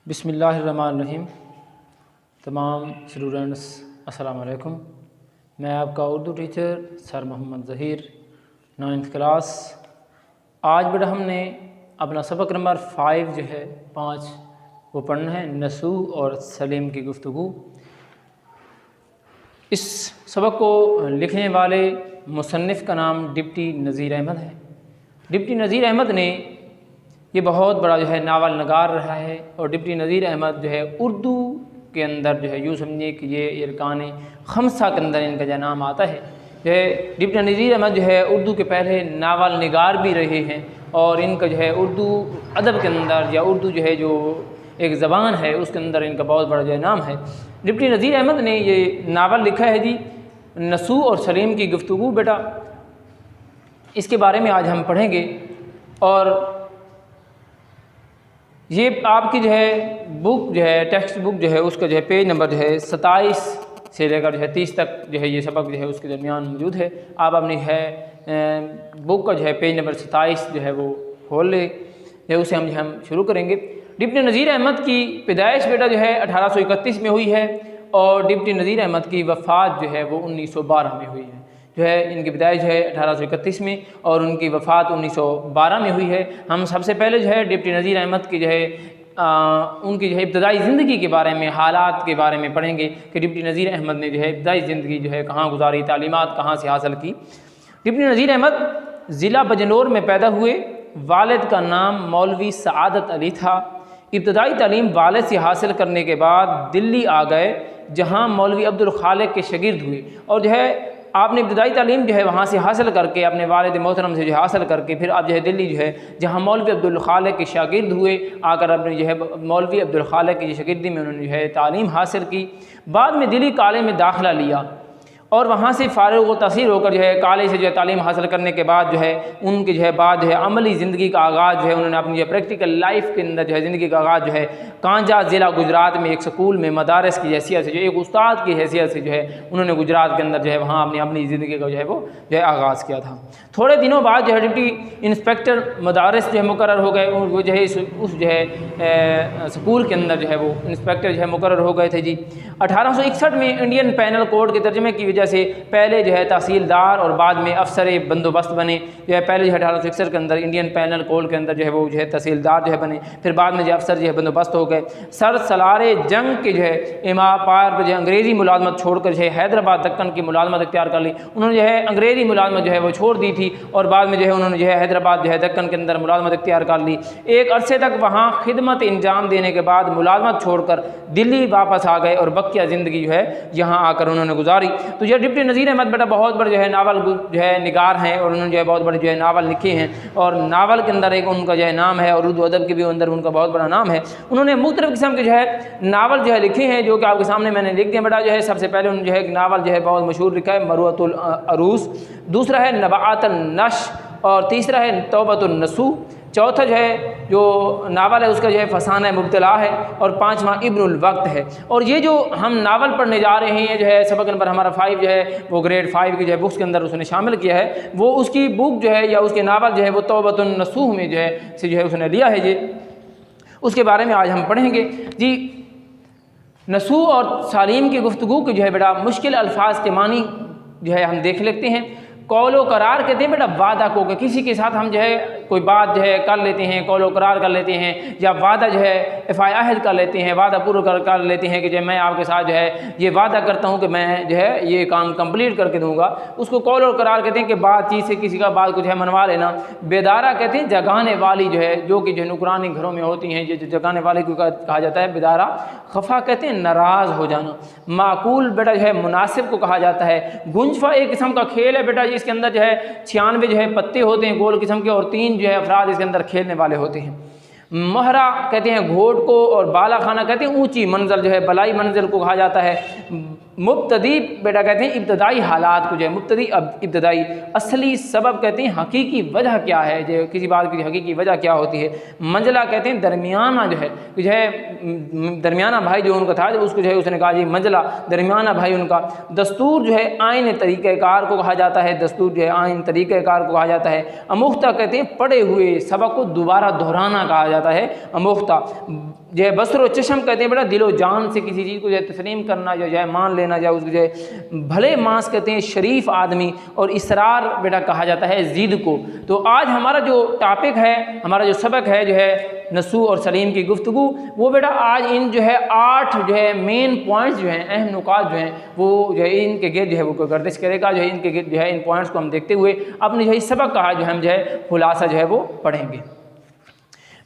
बिस्मिल्लाहिर्रहमानिर्रहीम। तमाम स्टूडेंट्स अस्सलाम वालेकुम। मैं आपका Urdu teacher sir Mohammed Zaheer, 9th class. आज बेटा हमने अपना सबक नंबर 5 जो है 5 वो पढ़ना है, नसूह और सलीम की गुफ्तगू। इस सबक को लिखने वाले मुसन्निफ़ का नाम डिप्टी नज़ीर अहमद है। डिप्टी नज़ीर अहमद ने ये बहुत बड़ा जो है नावल नगार रहा है और डिप्टी नज़ीर अहमद जो है उर्दू के अंदर जो है यूँ समझिए कि ये इरकान खमसा के अंदर इनका जो नाम आता है। जो है डिप्टी नज़ीर अहमद जो है उर्दू के पहले नावल निगार भी रहे हैं और इनका जो है उर्दू अदब के अंदर या उर्दू जो है जो एक ज़बान है उसके अंदर इनका बहुत बड़ा जो है नाम है। डिप्टी नज़ीर अहमद ने ये नावल लिखा है जी नसूह और सलीम की गुफ्तगू। बेटा इसके बारे में आज हम पढ़ेंगे और ये आपकी जो है बुक जो है टेक्स्ट बुक जो है उसका जो है पेज नंबर जो है 27 से लेकर जो है 30 तक जो है ये सबक जो है उसके दरमियान मौजूद है। आप अपनी है बुक का जो है पेज नंबर 27 जो है वो खोल ले, जो उसे हम शुरू करेंगे। डिप्टी नज़ीर अहमद की पैदाइश बेटा जो है 1831 में हुई है और डिप्टी नज़ीर अहमद की वफ़ात जो है वो 1912 में हुई है। जो है इनकी पैदाइश है 1831 में और उनकी वफ़ात 1912 में हुई है। हम सबसे पहले जो है डिप्टी नज़ीर अहमद की जो है उनकी जो है इब्तदाई ज़िंदगी के बारे में, हालात के बारे में पढ़ेंगे कि डिप्टी नज़ीर अहमद ने जो है इब्तदाई ज़िंदगी जो है कहाँ गुजारी, तालीमात कहाँ से हासिल की। डिप्टी नज़ीर अहमद ज़िला बजनौर में पैदा हुए। वालिद का नाम मौलवी सआदत अली था। इब्तदाई तालीम वालिद से हासिल करने के बाद दिल्ली आ गए जहाँ मौलवी अब्दुल खालिक के शागिर्द हुए और जो है आपने इब्तदाई तालीम जो है वहाँ से हासिल करके अपने वालिद मोहतरम से जो हासिल करके फिर आप जो है दिल्ली जो है जहाँ मौलवी अब्दुल खालिक के शागिर्द हुए आकर अपने जो है मौलवी अब्दुल खालिक की शागिर्दी में उन्होंने जो है तालीम हासिल की। बाद में दिल्ली कॉलेज में दाखिला लिया और वहाँ से फ़ारिग़ व तहसील होकर जो है कॉलेज से जो है तालीम हासिल करने के बाद जो है उनके जो है बाद जो है अमली ज़िंदगी का आगाज़ जो है उन्होंने अपनी जो प्रैक्टिकल लाइफ के अंदर जो है ज़िंदगी का आगाज़ जो है कांजा ज़िला गुजरात में एक स्कूल में मदारस की हैसियत से जो एक उस्ताद की हैसियत से जो है उन्होंने गुजरात के अंदर जो है वहाँ अपनी अपनी ज़िंदगी का जो है वो जो है आगाज़ किया था। थोड़े दिनों बाद जो है डिप्टी इंस्पेक्टर मदारस जो है मुकर्रर हो गए और वो जो है उस जो है स्कूल के अंदर जो है वो इंस्पेक्टर जो है मुकर्रर हो गए थे जी। 1861 में इंडियन पैनल कोड के तर्जमे की वजह से पहले जो है तहसीलदार और बाद में अफसर बंदोबस्त बने। जो है पहले जो है 1861 के अंदर इंडियन पैनल कोड के अंदर जो है वो जो है तहसीलदार जो है बने, फिर बाद में जो अफसर जो है बंदोबस्त हो गए। सर सलारे जंग के जो है इमा पार पर जो है अंग्रेज़ी मुलाजमत छोड़कर जो है हैदराबाद दक्कन की मुलाजमत इख्तियार कर ली। उन्होंने जो है अंग्रेज़ी मुलाजमत जो है वो छोड़ दी थी और बाद में जो है उन्होंने जो है हैदराबाद जो है दक्कन के अंदर मुलाजमत इख्तियार कर ली। एक अरसे तक वहाँ खिदमत इंजाम देने के बाद मुलाजमत छोड़कर दिल्ली वापस आ गए और बकिया ज़िंदगी जो है यहाँ आकर उन्होंने गुजारी। तो यह डिप्टी नज़ीर अहमद बेटा बहुत बड़े जो है नावल जो है निगार हैं और उन्होंने जो है बहुत बड़े जो है नावल लिखे हैं और नावल के अंदर एक उनका जो है नाम है और उर्दू अदब के भी अंदर उनका बहुत बड़ा नाम है। उन्होंने मुख्तलिफ़ किस्म के जो है नावल जो है लिखे हैं जो कि आपके सामने मैंने लिख दिए बेटा। जो है सबसे पहले उन्होंने जो है नावल जो है बहुत मशहूर लिखा है मरुअतुल अरूस, दूसरा है नबाअतुन नश और तीसरा है तौबतुन नसूह, चौथा जो है जो नावल है उसका जो है फसाना मुब्तला है और पाँचवा इब्नुल वक्त है। और ये जो हम नावल पढ़ने जा रहे हैं जो है सबक नंबर हमारा 5 जो है वो ग्रेड 5 की जो है बुक्स के अंदर उसने शामिल किया है, वो उसकी बुक जो है या उसके नावल जो है वो तौबतुन नसूह में जो है से जो है उसने लिया है जी। उसके बारे में आज हम पढ़ेंगे जी। नसूह और सलीम की गुफ्तगू की जो है बेटा मुश्किल अल्फाज के मानी जो है हम देख लेते हैं। कौलो करार कहते हैं बेटा वादा को, कि किसी के साथ हम जो है कोई बात जो है कर लेते हैं, कौलो करार कर लेते हैं या वादा जो है अहद कर लेते हैं, वादा पूरा कर लेते हैं कि जो मैं आपके साथ जो है ये वादा करता हूँ कि मैं जो है ये काम कंप्लीट करके दूंगा, उसको कौलो करार कहते हैं कि बातचीत से किसी का बात को जो है मनवा लेना। बेदारा कहते हैं जगाने वाली जो है जो कि जो नुकरानी घरों में होती हैं जो जगाने वाली को कहा जाता है बेदारा। खफा कहते हैं नाराज़ हो जाना। माकूल बेटा जो है मुनासिब को कहा जाता है। गुंजफा एक किस्म का खेल है बेटा, इसके अंदर जो है 96 जो है पत्ते होते हैं गोल किस्म के और 3 जो है अफराद इसके अंदर खेलने वाले होते हैं। महरा कहते हैं घोट को और बाला खाना कहते हैं ऊंची मंजिल जो है बलाई मंजिल को कहा जाता है। मुब्तदी बेटा कहते हैं इब्तदाई हालात को जो है, मुब्तदी इब्तदाई असली सबब कहते हैं हकीकी वजह क्या है, जो किसी बात की हकीकी वजह क्या होती है। मंजला कहते हैं दरमियाना जो है दरमियाना भाई जो उनका था, उसको जो है उसने कहा जी मंजला दरमियाना भाई उनका। दस्तूर जो है आइन तरीक़ाकार को कहा जाता है, दस्तूर जो है आइन तरीक़ाकार को कहा जाता है। अमुख्ता कहते हैं पढ़े हुए सबक को दोबारा दोहराना कहा जाता है अमुख्ता। जो है बसर चशम कहते हैं बेटा दिलो जान से किसी चीज़ को जो है तस्लीम करना, जो है मान लेना, जो उसको जो है भले मांस कहते हैं शरीफ आदमी। और इसरार बेटा कहा जाता है ज़िद को। तो आज हमारा जो टॉपिक है, हमारा जो सबक है जो है नसू और सलीम की गुफ्तगू, वो बेटा आज इन जो है 8 जो है मेन पॉइंट्स जो हैं, अहम नुकात जो हैं, वो जो है इनके गिर्द जो है वो गर्दिश करेगा। जो है इनके गिर्द जो है इन पॉइंट्स को हम देखते हुए अपने जो है सबक का जो हम जो है खुलासा जो है वो पढ़ेंगे।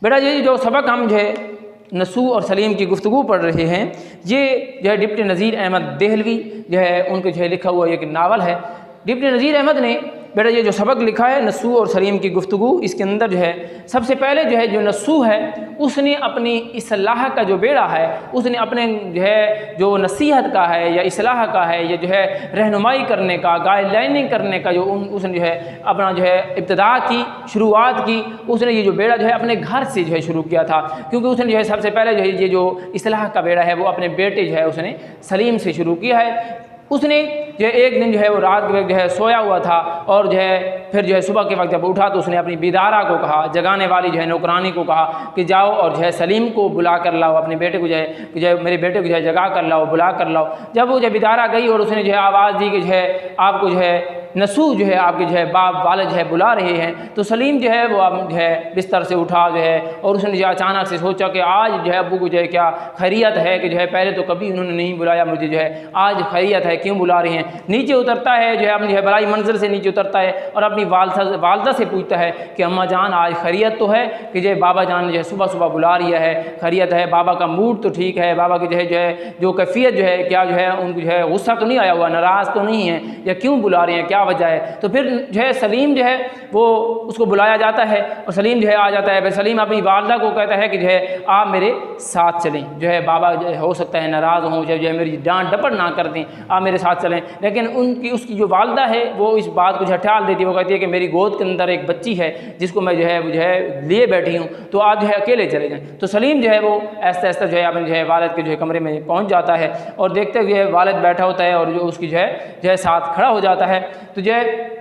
बेटा ये जो सबक हम जो है नसू और सलीम की गुफ्तगू पढ़ रहे हैं, ये जो है डिप्टी नज़ीर अहमद देहलवी जो है उनके जो है लिखा हुआ एक नावल है। डिप्टी नज़ीर अहमद ने बेटा ये जो सबक लिखा है नसू और सलीम की गुफ्तगू, इसके अंदर जो है सबसे पहले जो है जो नसू है उसने अपनी इसलाह का जो बेड़ा है, उसने अपने जो है जो नसीहत का है या इसलाह का है या जो है रहनुमाई करने का, गाइडलाइनिंग करने का जो उसने जो है अपना जो है इब्तदा की, शुरुआत की, उसने ये जो बेड़ा जो है अपने घर से जो है शुरू किया था। क्योंकि उसने जो है सबसे पहले जो है ये जो इसलाह का बेड़ा है वो अपने बेटे जो है उसने सलीम से शुरू किया है। उसने जो एक दिन जो है वो रात के वक्त जो है सोया हुआ था और जो है फिर जो है सुबह के वक्त जब उठा तो उसने अपनी बिदारा को कहा, जगाने वाली जो है नौकरानी को कहा कि जाओ और जो है सलीम को बुला कर लाओ, अपने बेटे को जो है मेरे बेटे को जो है जगा कर लाओ, बुला कर लाओ। जब वो जो बिदारा गई और उसने जो है आवाज़ दी कि जो है आपको जो है नसू जो है आपके जो है बाप वालिद जो है बुला रहे हैं, तो सलीम जो है वो अब जो है बिस्तर से उठा जो है और उसने जो अचानक से सोचा कि आज जो है अब्बू को जो है क्या खैरियत है कि जो है पहले तो कभी उन्होंने नहीं बुलाया मुझे, जो है आज खैरियत है, क्यों बुला रहे हैं। नीचे उतरता है जो है अपनी जो है बलाई मंजिल से नीचे उतरता है और अपनी वालदा से पूछता है कि अम्मा जान आज खैरियत तो है कि जो है बाबा जान ने जो है सुबह सुबह बुला रही है, खैरियत है, बाबा का मूड तो ठीक है, बाबा की जो है जो कैफियत जो है क्या जो है उनको जो है गुस्सा तो नहीं आया हुआ, नाराज़ तो नहीं है, या क्यों बुला रहे हैं, क्या वजह है। तो फिर जो है सलीम जो है वो उसको बुलाया जाता है और सलीम जो है आ जाता है। फिर सलीम अपनी वालदा को कहता है कि जो है आप मेरे साथ चलें, जो है बाबा जो है हो सकता है नाराज़ हों, जो है मेरी डांट डपट ना कर दें, आप मेरे साथ चलें। लेकिन उसकी जो वालदा है वो इस बात को जो है टाल देती है। वो कहती है कि मेरी गोद के अंदर एक बच्ची है जिसको मैं जो है लिए बैठी हूँ, तो आप जो है अकेले चले जाएँ। तो सलीम जो है वो ऐसा ऐसा जो है अपने जो है वालिद के जो है कमरे में पहुँच जाता है और देखते हुए वालिद बैठा होता है और जो उसकी जो है साथ खड़ा हो जाता है। तो जो है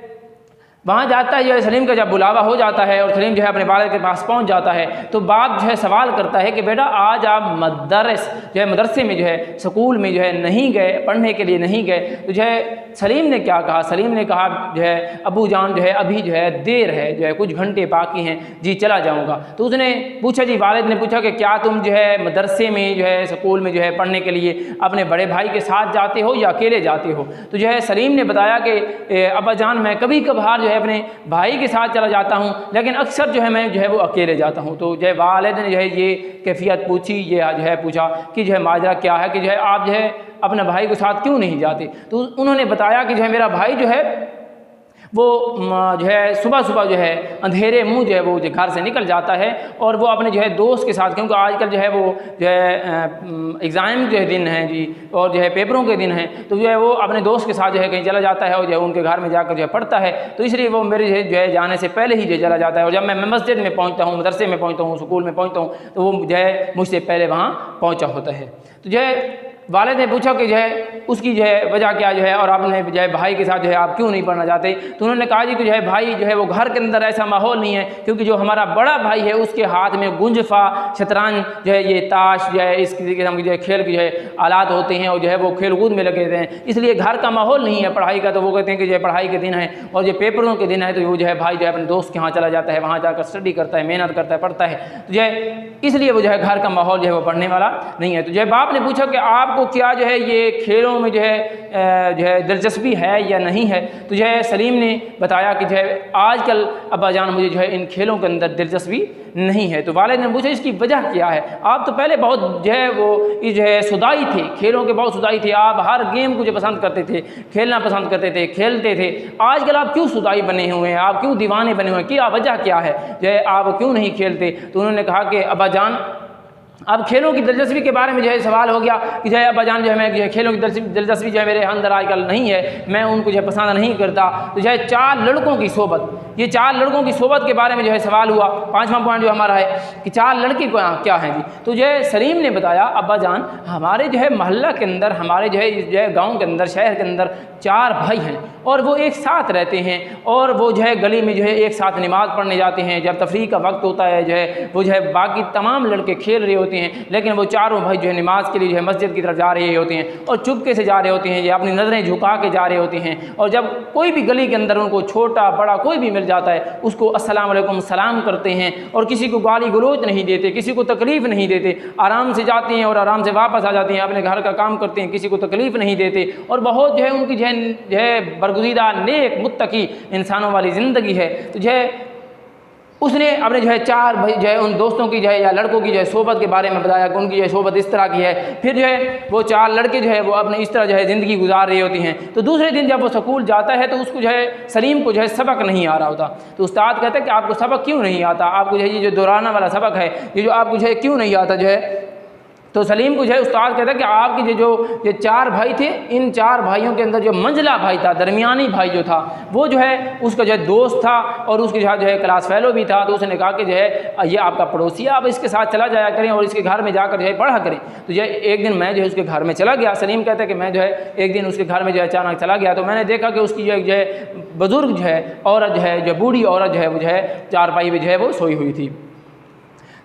वहाँ जाता है, जो है सलीम का जब बुलावा हो जाता है और सलीम जो है अपने वालिद के पास पहुँच जाता है, तो बाप जो है सवाल करता है कि बेटा आज आप मदरसे में जो है स्कूल में जो है नहीं गए, पढ़ने के लिए नहीं गए। तो जो है सलीम ने क्या कहा, सलीम ने कहा जो है अबू जान जो है अभी जो है देर है, जो है कुछ घंटे बाकी हैं, जी चला जाऊँगा। तो उसने पूछा जी वालिद ने पूछा कि क्या तुम जो है मदरसे में जो है स्कूल में जो है पढ़ने के लिए अपने बड़े भाई के साथ जाते हो या अकेले जाते हो। तो जो है सलीम ने बताया कि अब्बा जान मैं कभी कभार जो है अपने भाई के साथ चला जाता हूँ, लेकिन अक्सर जो है मैं जो है वो अकेले जाता हूँ। तो जो है वालिद ने जो है ये कैफियत पूछी, ये जो है पूछा कि जो है माजरा क्या है कि जो है आप जो है अपने भाई के साथ क्यों नहीं जाते। तो उन्होंने बताया कि जो है मेरा भाई जो है वो जो है सुबह सुबह जो है अंधेरे मुँह जो है वो जो घर से निकल जाता है और वो अपने जो है दोस्त के साथ, क्योंकि आजकल जो है वो जो है एग्ज़ाम जो है दिन है जी और जो है पेपरों के दिन हैं, तो जो है वो अपने दोस्त के साथ जो है कहीं चला जाता है और जो है उनके घर में जाकर जो है पढ़ता है। तो इसलिए वो मेरे जो है जाने से पहले ही जो चला जाता है और जब मैं मस्जिद में पहुँचता हूँ, मदरसे में पहुँचता हूँ, स्कूल में पहुँचता हूँ, तो वो जो है मुझसे पहले वहाँ पहुँचा होता है। तो जो है वालिद ने पूछा कि जो है उसकी जो है वजह क्या जो है और आपने जो है भाई के साथ जो है आप क्यों नहीं पढ़ना चाहते। तो उन्होंने कहा जी कि जो है भाई जो है वो घर के अंदर ऐसा माहौल नहीं है, क्योंकि जो हमारा बड़ा भाई है उसके हाथ में गुंजफा, शतरंज जो है ये ताश जो है इस किस्म की जो है खेल की जो है आलात होते हैं और जो है वो खेल कूद में लगे रहते हैं, इसलिए घर का माहौल नहीं है पढ़ाई का। तो वो कहते हैं कि जो है पढ़ाई के दिन है और जो पेपरों के दिन है तो वो जो है भाई जो है अपने दोस्त के यहाँ चला जाता है, वहाँ जाकर स्टडी करता है, मेहनत करता है, पढ़ता है। तो जो है इसलिए वो जो है घर का माहौल जो है वो पढ़ने वाला नहीं है। तो जो है बाप ने पूछा कि आपको क्या जो है ये खेलों में जो है दिलचस्पी है या नहीं है। तो जो है सलीम ने बताया कि जो है आजकल अब्बा जान मुझे जो है इन खेलों के अंदर दिलचस्पी नहीं है। तो वालिद ने पूछा इसकी वजह क्या है, आप तो पहले बहुत जो है वो जो है सुदाई थे, खेलों के बहुत सुदाई थे, आप हर गेम को जो पसंद करते थे, खेलना पसंद करते थे, खेलते थे, आजकल आप क्यों सुदाई बने हुए हैं, आप क्यों दीवाने बने हुए हैं, क्या वजह क्या है, जो है आप क्यों नहीं खेलते। तो उन्होंने कहा कि अब्बा जान अब खेलों की दिलचस्पी के बारे में जो है सवाल हो गया कि जो है अब्बाजान जो है मैं जो है खेलों की दिलचस्पी जो है मेरे अंदर आजकल नहीं है, मैं उनको जो है पसंद नहीं करता। तो जो है 4 लड़कों की सोबत, ये 4 लड़कों की सोबत के बारे में जो है सवाल हुआ। 5वां पॉइंट जो हमारा है कि 4 लड़के क्या हैं जी। तो जो है सलीम ने बताया अब्बाजान हमारे जो है मोहल्ला के अंदर, हमारे जो है गाँव के अंदर, शहर के अंदर 4 भाई हैं और वो एक साथ रहते हैं और वो जो है गली में जो है एक साथ नमाज़ पढ़ने जाते हैं। जब तफरीह का वक्त होता है जो है वो जो है बाकी तमाम लड़के खेल रहे होते हैं, लेकिन वो चारों भाई जो है नमाज के लिए जो है मस्जिद की तरफ जा रहे होते हैं और चुपके से जा रहे होते हैं, ये अपनी नज़रें झुका के जा रहे होते हैं। और जब कोई भी गली के अंदर उनको छोटा बड़ा कोई भी मिल जाता है उसको अस्सलाम वालेकुम सलाम करते हैं और किसी को गाली गलोच नहीं देते, किसी को तकलीफ़ नहीं देते, आराम से जाते हैं और आराम से वापस आ जाते हैं, अपने घर का काम करते हैं, किसी को तकलीफ़ नहीं देते और बहुत जो है उनकी जो है बरगुज़ीदा नेक मुत्तकी इंसानों वाली ज़िंदगी है। तो जो है उसने अपने जो है 4 भाई जो है उन दोस्तों की जो है या लड़कों की जो है सोबत के बारे में बताया कि उनकी जो है सोबत इस तरह की है। फिर जो है वो 4 लड़के जो है वो अपने इस तरह जो है ज़िंदगी गुजार रही होती हैं। तो दूसरे दिन जब वो स्कूल जाता है तो उसको जो है सलीम को जो है सबक नहीं आ रहा होता। तो उस्ताद कहता है कि आपको सबक क्यों नहीं आता, आपको जो है ये जो दोहराना वाला सबक है ये जो आपको जो है क्यों नहीं आता जो है। तो सलीम को जो है उस्ताद कहता है कि आपके जो ये 4 भाई थे, इन 4 भाइयों के अंदर जो मंझला भाई था, दरमियानी भाई जो था वो जो है उसका जो है दोस्त था और उसके साथ जो है क्लास फेलो भी था। तो उसने कहा कि जो है ये आपका पड़ोसी है, आप इसके साथ चला जाया करें और इसके घर में जाकर जो है पढ़ा करें। तो जो है एक दिन मैं जो है उसके घर में चला गया। सलीम कहता है कि मैं जो है एक दिन उसके घर में जो है अचानक चला गया तो मैंने देखा कि उसकी जो है बुज़ुर्ग जो है औरत जो है, जो बूढ़ी औरत जो है वो जो है चारपाई में जो है वो सोई हुई थी।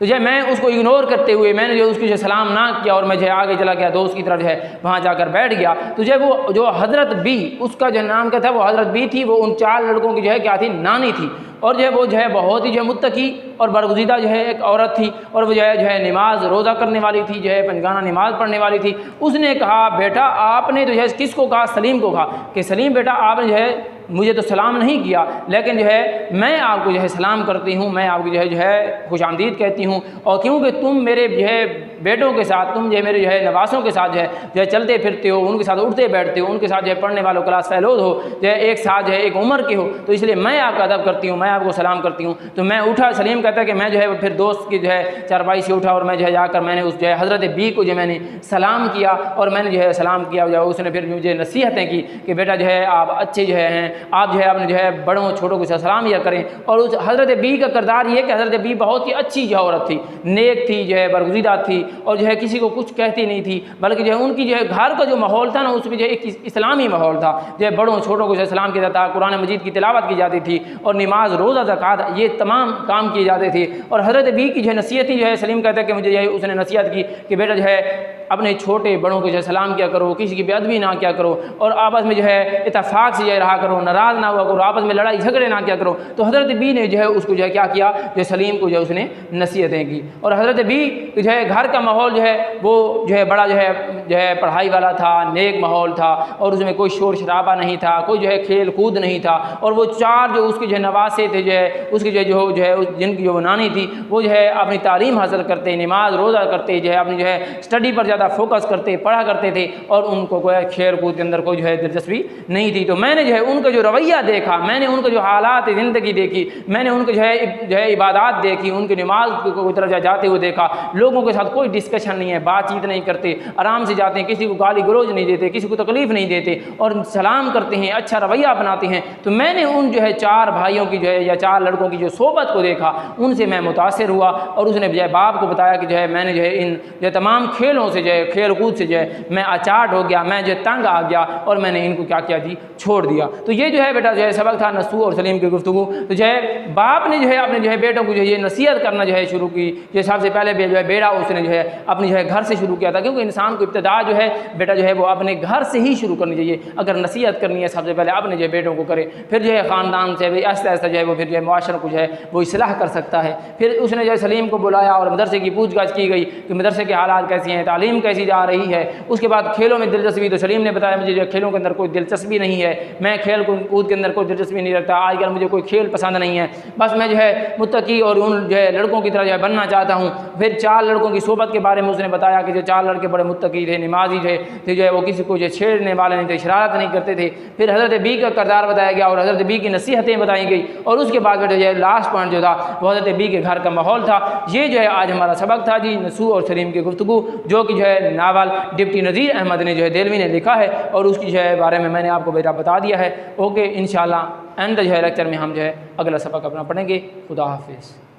तो जो मैं उसको इग्नोर करते हुए मैंने जो उसकी जो सलाम ना किया और मैं जो आगे चला गया दोस्त की तरफ जो है वहाँ जाकर बैठ गया। तो जो वो जो हज़रत बी, उसका जो नाम क्या था, वो हज़रत बी थी, वो उन 4 लड़कों की जो है क्या थी, नानी थी। और जो है वो जो है बहुत ही जो है मुत्तकी और बरगुज़ीदा जो है एक औरत थी और वो जो है नमाज रोज़ा करने वाली थी, जो है पंजगाना नमाज पढ़ने वाली थी। उसने कहा बेटा आपने तो जो है किसको कहा, सलीम को कहा कि सलीम बेटा आपने जो है मुझे तो सलाम नहीं किया, लेकिन जो है मैं आपको जो है सलाम करती हूँ, मैं आपको जो है खुशामदीद कहती हूँ। और क्योंकि तुम मेरे जो है बेटों के साथ, तुम जो है मेरे जो है नवासों के साथ जो है चलते फिरते हो, उनके साथ उठते बैठते हो, उनके साथ जो है पढ़ने वालों क्लास फेलोज हो, जो है एक साथ जो है एक उम्र के हो, तो इसलिए मैं आपका अदब करती हूँ, मैं आपको सलाम करती हूँ। तो मैं उठा, सलीम कहता है कि मैं जो है फिर दोस्त की जो है चारपाई से उठा और मैं जो है जाकर मैंने उस जो है हज़रत बी को जो मैंने सलाम किया और मैंने जो है सलाम किया। जो उसने फिर मुझे नसीहतें की कि बेटा जो है आप अच्छे जो हैं, आप जो है अपने जो है बड़ों छोटों को सलाम या करें। और उस हज़रत बी का किरदार ये कि हज़रत बी बहुत ही अच्छी जो औरत थी, नेक थी, जो है बरगुज़ीदा थी और जो है किसी को कुछ कहती नहीं थी, बल्कि जो है उनकी जो है घर का जो माहौल था ना उसमें जो एक इस्लामी माहौल था, जो है बड़ों छोटों को सलाम किया जाता, कुरान मजीद की तिलावत की जाती थी और नमाज रोज़ा ज़कात ये तमाम काम किए जाते थे। और हज़रत बी की जो है नसीहत जो है, सलीम कहता है कि मुझे यही उसने नसीहत की कि बेटा जो है अपने छोटे बड़ों को जो है सलाम किया करो, किसी की बेअदबी ना किया करो और आपस में जो है इत्तेफाक से जो है रहा करो, नाराज़ ना हुआ करो, आपस में लड़ाई झगड़े ना किया करो। तो हज़रत बी ने जो है उसको जो है क्या किया, जो सलीम को जो है उसने नसीहतें की। और हज़रत बी जो है घर का माहौल जो है वो जो है बड़ा जो है पढ़ाई वाला था, नेक माहौल था और उसमें कोई शोर शराबा नहीं था, कोई जो है खेल कूद नहीं था। और वो 4 जो उसके जो है नवासे थे, जो है उसकी जो है जिनकी जो नानी थी वो जो है अपनी तालीम हासिल करते, नमाज रोज़ा करते, जो है अपनी जो है स्टडी पर ज़्यादा फोकस करते, पढ़ा करते थे और उनको कोई खेल कूद के अंदर कोई जो है दिलचस्पी नहीं थी। तो मैंने जो है उनका जो रवैया देखा, मैंने उनका जो हालात ज़िंदगी देखी, मैंने उनको जो है इबादत देखी, उनकी नमाज की तरफ जाते हुए देखा, लोगों के साथ कोई डिस्कशन नहीं है, बातचीत नहीं करते, आराम से जाते हैं, किसी को गाली गलौज नहीं देते, किसी को तकलीफ़ नहीं देते और सलाम करते हैं, अच्छा रवैया अपनाते हैं। तो मैंने उन जो है 4 भाइयों की जो है या 4 लड़कों की जो सोबत को देखा, उनसे मैं मुतासिर हुआ और उसने जो है बाप को बताया कि जो है मैंने जो है इन जो तमाम खेलों से जो है खेल कूद से जो है मैं अचाट हो गया, मैं जो तंग आ गया और मैंने इनको क्या किया जी, छोड़ दिया। तो ये जो है बेटा जो है सबक था नसू और सलीम की गुफ्तगू। तो जो है बाप ने जो है अपने जो है बेटों को जो है ये नसीहत करना जो है शुरू की। जो सबसे पहले जो है बेटा उसने जो है अपने जो है घर से शुरू किया था, क्योंकि इंसान को इब्तिदा जो है बेटा जो है वो अपने घर से ही शुरू करनी चाहिए। अगर नसीहत करनी है सबसे पहले अपने जो है बेटों को करे, फिर जो है ख़ानदान से ऐसा ऐसा जो है वो फिर जो है मुआशरा को जो है वो इस्लाह कर सकता है। फिर उसने जो है सलीम को बुलाया और मदरसे की पूछताछ की गई कि मदरसे के हालात कैसी हैं, तालीम कैसी जा रही है। उसके बाद खेलों में दिलचस्पी, तो सलीम ने बताया मुझे जो खेलों के अंदर कोई दिलचस्पी नहीं है, मैं खेल कूद के अंदर कोई दिलचस्पी नहीं रखता, आजकल मुझे कोई खेल पसंद नहीं है, बस मैं जो है मुत्तकी और उन जो है लड़कों की तरह जो है बनना चाहता हूँ। फिर 4 लड़कों की सोबत के बारे में उसने बताया कि जो 4 लड़के बड़े मुत्तकी थे, नमाजी जो है वो किसी को जो छेड़ने वाले नहीं थे, शरारत नहीं करते थे। फिर हज़रत बी का किरदार बताया गया और हज़रत बी की नसीहतें बताई गई और उसके बाद जो है लास्ट पॉइंट जो था वो हज़रत बी के घर का माहौल था। ये जो है आज हमारा सबक था जी, नसूह और सलीम की गुफ्तगू, जो कि जो है नावल डिप्टी नज़ीर अहमद ने जो है देलवी ने लिखा है और उसकी जो है बारे में मैंने आपको बेटा बता दिया है। ओके, इंशाल्लाह एंड जो है लेक्चर में हम जो है अगला सबक अपना पढ़ेंगे। खुदा हाफिज़।